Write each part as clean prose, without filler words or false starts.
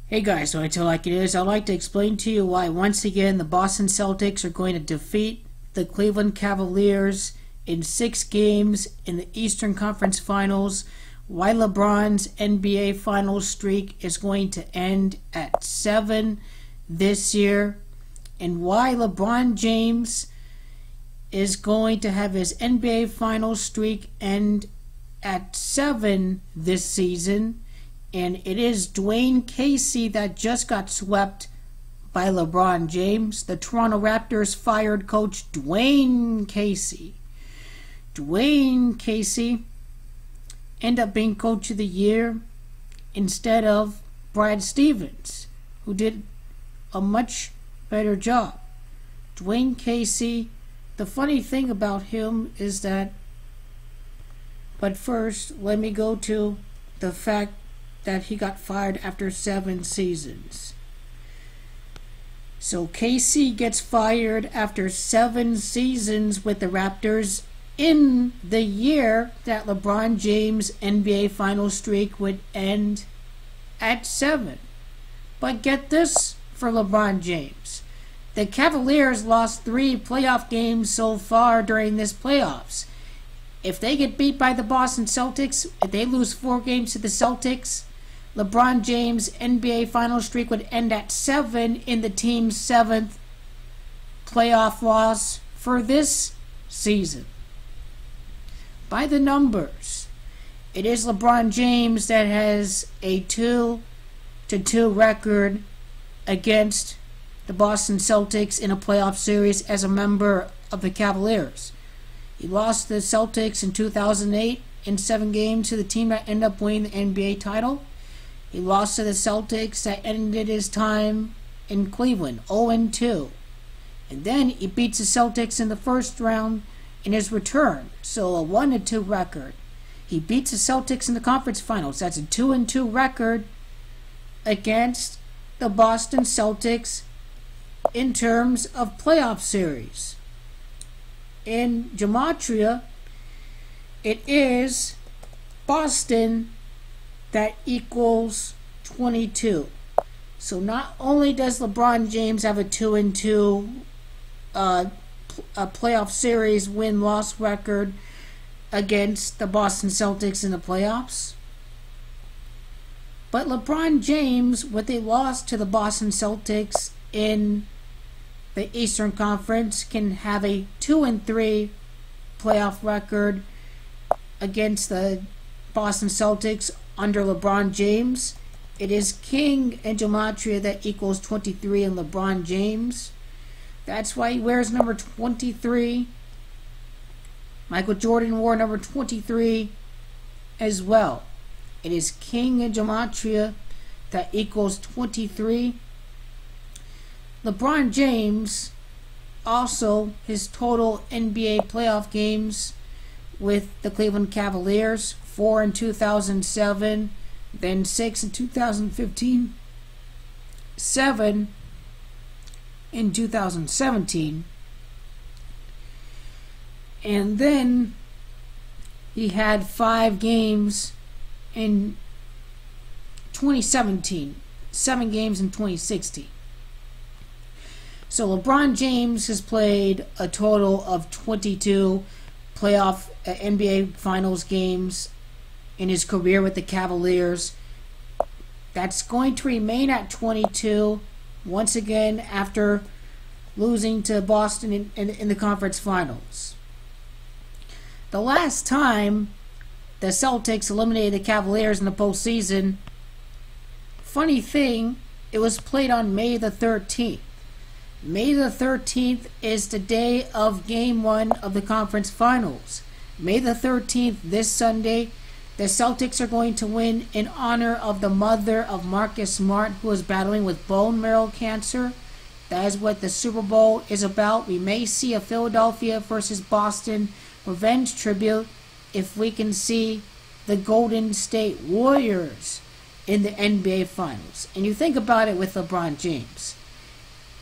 Hey guys, so I tell like it is, I'd like to explain to you why once again the Boston Celtics are going to defeat the Cleveland Cavaliers in 6 games in the Eastern Conference Finals, why LeBron's NBA Finals streak is going to end at 7 this year, and why LeBron James is going to have his NBA Finals streak end at 7 this season. And it is Dwayne Casey that just got swept by LeBron James. The Toronto Raptors fired coach Dwayne Casey. Dwayne Casey ended up being coach of the year instead of Brad Stevens, who did a much better job. Dwayne Casey, the funny thing about him is that, but first, let me go to the fact that he got fired after 7 seasons. So Casey gets fired after 7 seasons with the Raptors in the year that LeBron James' NBA Finals streak would end at 7. But get this for LeBron James. The Cavaliers lost 3 playoff games so far during this playoffs. If they get beat by the Boston Celtics, if they lose 4 games to the Celtics, LeBron James' NBA Finals streak would end at 7 in the team's 7th playoff loss for this season. By the numbers, it is LeBron James that has a 2-2 record against the Boston Celtics in a playoff series as a member of the Cavaliers. He lost the Celtics in 2008 in 7 games to the team that ended up winning the NBA title. He lost to the Celtics that ended his time in Cleveland, 0-2. And then he beats the Celtics in the first round in his return, so a 1-2 record. He beats the Celtics in the conference finals. That's a 2-2 record against the Boston Celtics in terms of playoff series. In gematria, it is Boston that equals 22. So not only does LeBron James have a 2-2 a playoff series win-loss record against the Boston Celtics in the playoffs, but LeBron James, with a loss to the Boston Celtics in the Eastern Conference, can have a 2-3 playoff record against the Boston Celtics under LeBron James. It is King and gematria that equals 23 in LeBron James. That's why he wears number 23. Michael Jordan wore number 23 as well. It is King and gematria that equals 23. LeBron James, also his total NBA playoff games with the Cleveland Cavaliers: 4 in 2007, then 6 in 2015, 7 in 2017, and then he had 5 games in 2017, 7 games in 2016. So LeBron James has played a total of 22 playoff NBA Finals games in his career with the Cavaliers. That's going to remain at 22 once again after losing to Boston in the conference finals. The last time the Celtics eliminated the Cavaliers in the postseason, funny thing, it was played on May the 13th. May the 13th is the day of Game 1 of the conference finals. May the 13th, this Sunday, the Celtics are going to win in honor of the mother of Marcus Smart, who is battling with bone marrow cancer. That is what the Super Bowl is about. We may see a Philadelphia versus Boston revenge tribute if we can see the Golden State Warriors in the NBA Finals. And you think about it with LeBron James.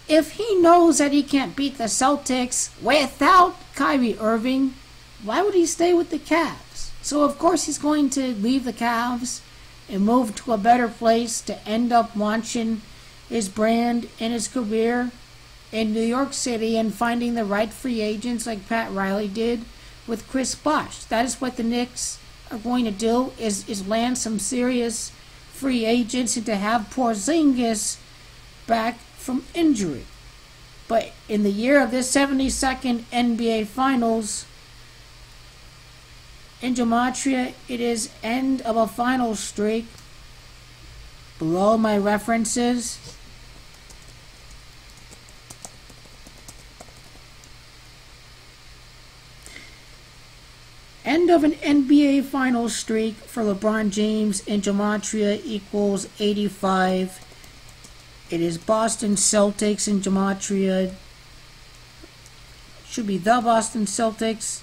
If he knows that he can't beat the Celtics without Kyrie Irving, why would he stay with the Cavs? So of course he's going to leave the Cavs and move to a better place to end up launching his brand and his career in New York City and finding the right free agents like Pat Riley did with Chris Bosh. That is what the Knicks are going to do, is land some serious free agents and to have Porzingis back from injury. But in the year of this 72nd NBA Finals, in Gematria, it is end of a final streak. Below my references, end of an NBA final streak for LeBron James in Gematria equals 85. It is Boston Celtics in Gematria. Should be the Boston Celtics.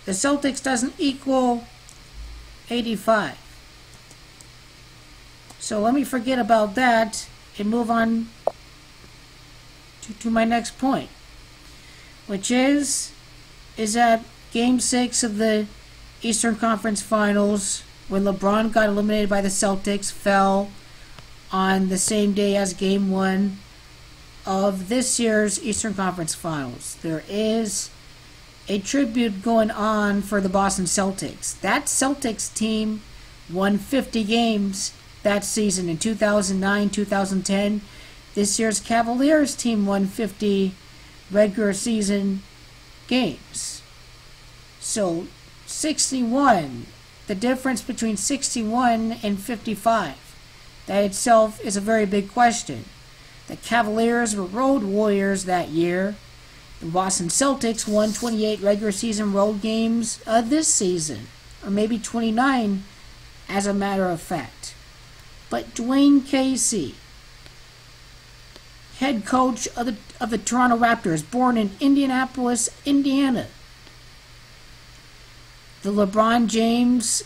The Celtics doesn't equal 85. So let me forget about that and move on to my next point, which is that Game 6 of the Eastern Conference Finals, when LeBron got eliminated by the Celtics, fell on the same day as Game 1 of this year's Eastern Conference Finals. There is a tribute going on for the Boston Celtics. That Celtics team won 50 games that season in 2009, 2010. This year's Cavaliers team won 50 regular season games. So 61, the difference between 61 and 55, that itself is a very big question. The Cavaliers were road warriors that year. The Boston Celtics won 28 regular season road games this season, or maybe 29 as a matter of fact. But Dwayne Casey, head coach of the Toronto Raptors, born in Indianapolis, Indiana. The LeBron James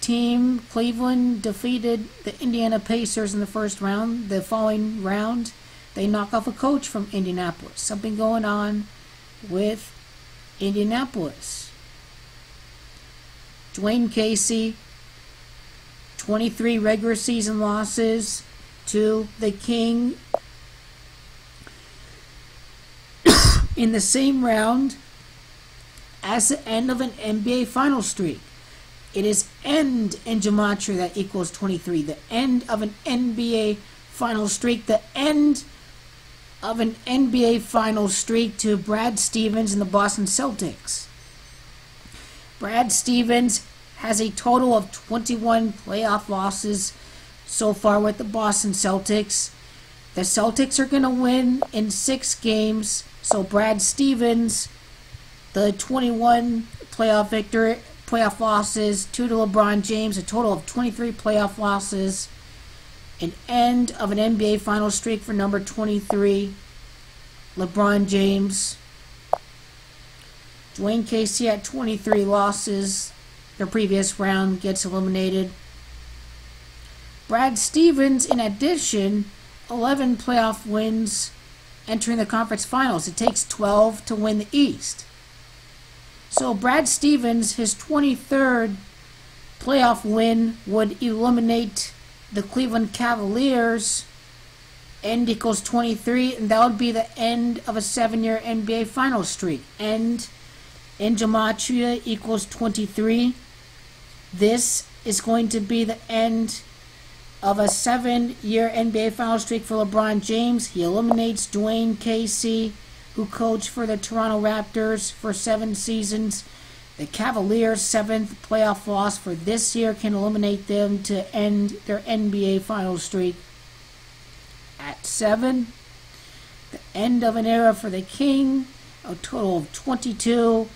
team, Cleveland, defeated the Indiana Pacers in the first round. The following round, they knock off a coach from Indianapolis. Something going on with Indianapolis. Dwayne Casey, 23 regular season losses to the King in the same round as the end of an NBA final streak. It is end in Gematria that equals 23. The end of an NBA final streak. The end of an NBA final streak to Brad Stevens and the Boston Celtics. Brad Stevens has a total of 21 playoff losses so far with the Boston Celtics. The Celtics are going to win in 6 games. So Brad Stevens, the 21 playoff losses, 2 to LeBron James, a total of 23 playoff losses. An end of an NBA final streak for number 23, LeBron James. Dwayne Casey had 23 losses. The previous round gets eliminated. Brad Stevens, in addition, 11 playoff wins entering the conference finals. It takes 12 to win the East. So Brad Stevens, his 23rd playoff win would eliminate the Cleveland Cavaliers. End equals 23, and that would be the end of a 7-year NBA final streak. End in Gematria equals 23. This is going to be the end of a 7-year NBA final streak for LeBron James. He eliminates Dwayne Casey, who coached for the Toronto Raptors for 7 seasons. The Cavaliers' 7th playoff loss for this year can eliminate them to end their NBA final streak at 7. The end of an era for the King, a total of 22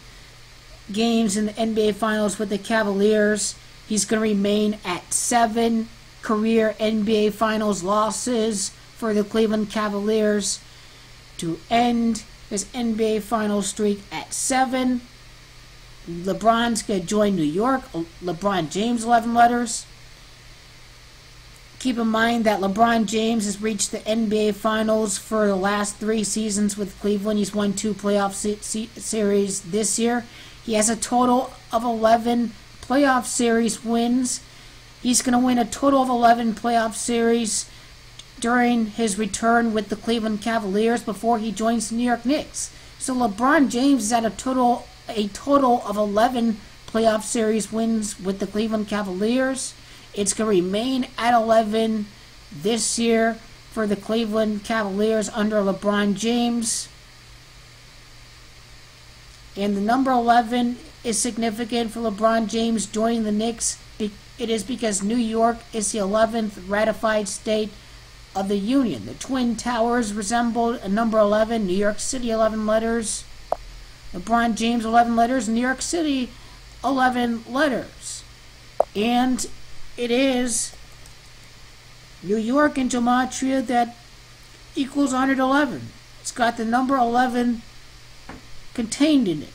games in the NBA Finals with the Cavaliers. He's going to remain at 7 career NBA Finals losses for the Cleveland Cavaliers to end his NBA Finals streak at 7. LeBron's going to join New York. LeBron James 11 letters. Keep in mind that LeBron James has reached the NBA Finals for the last 3 seasons with Cleveland. He's won 2 playoff series this year. He has a total of 11 playoff series wins. He's going to win a total of 11 playoff series during his return with the Cleveland Cavaliers before he joins the New York Knicks. So LeBron James is at a total of 11 playoff series wins with the Cleveland Cavaliers. It's going to remain at 11 this year for the Cleveland Cavaliers under LeBron James. And the number 11 is significant for LeBron James joining the Knicks. It is because New York is the 11th ratified state of the Union. The Twin Towers resembled a number 11, New York City 11 letters, LeBron James 11 letters, New York City 11 letters. And it is New York and gematria that equals 111. It's got the number 11 contained in it.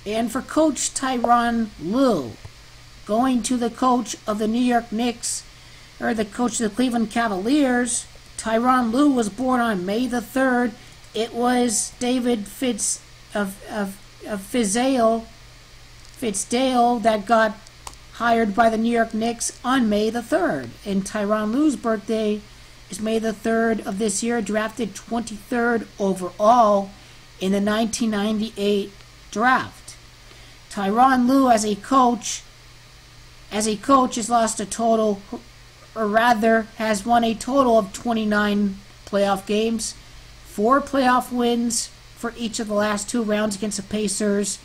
And for Coach Tyronn Lue, going to the coach of the New York Knicks, or the coach of the Cleveland Cavaliers, Tyronn Lue was born on May the 3rd. It was David Fitzdale that got hired by the New York Knicks on May the 3rd. And Tyronn Lue's birthday is May the 3rd of this year, drafted 23rd overall in the 1998 draft. Tyronn Lue as a coach has lost a total, or rather has won a total of 29 playoff games, 4 playoff wins for each of the last 2 rounds against the Pacers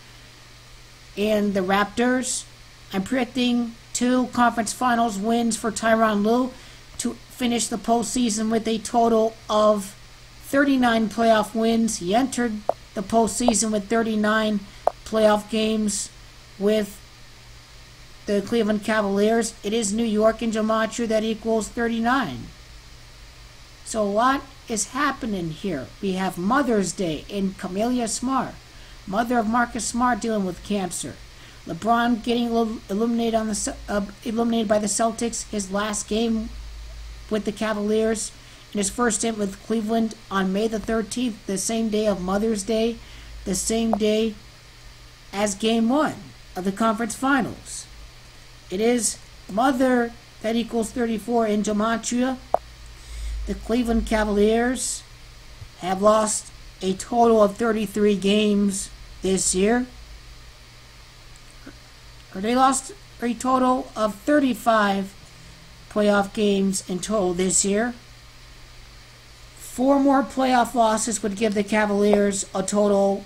and the Raptors. I'm predicting 2 conference finals wins for Tyronn Lue to finish the postseason with a total of 39 playoff wins. He entered the postseason with 39 playoff games with the Cleveland Cavaliers. It is New York and gematria that equals 39. So a lot is happening here. We have Mother's Day in Camelia Smart, mother of Marcus Smart, dealing with cancer. LeBron getting eliminated by the Celtics, his last game with the Cavaliers in his first stint with Cleveland on May the 13th, the same day of Mother's Day, the same day as Game 1 of the conference finals. It is mother that equals 34 in gematria. The Cleveland Cavaliers have lost a total of 33 games this year. Or they lost a total of 35 playoff games in total this year. 4 more playoff losses would give the Cavaliers a total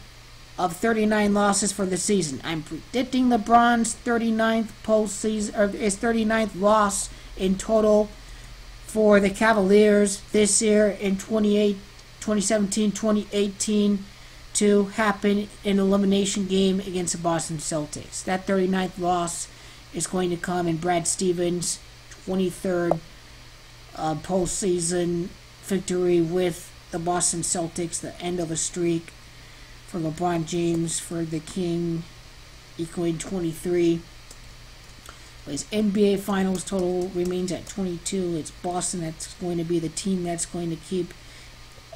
of 39 losses for the season. I'm predicting LeBron's 39th postseason, or his 39th loss in total for the Cavaliers this year in 2017-2018 to happen in an elimination game against the Boston Celtics. That 39th loss is going to come in Brad Stevens' 23rd postseason victory with the Boston Celtics, the end of a streak for LeBron James, for the King, equaling 23. His NBA Finals total remains at 22. It's Boston that's going to be the team that's going to keep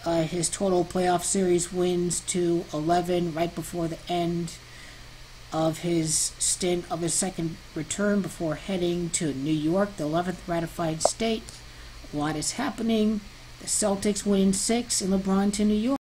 his total playoff series wins to 11 right before the end of his stint of his second return before heading to New York, the 11th ratified state. A lot is happening. The Celtics win 6 and LeBron to New York.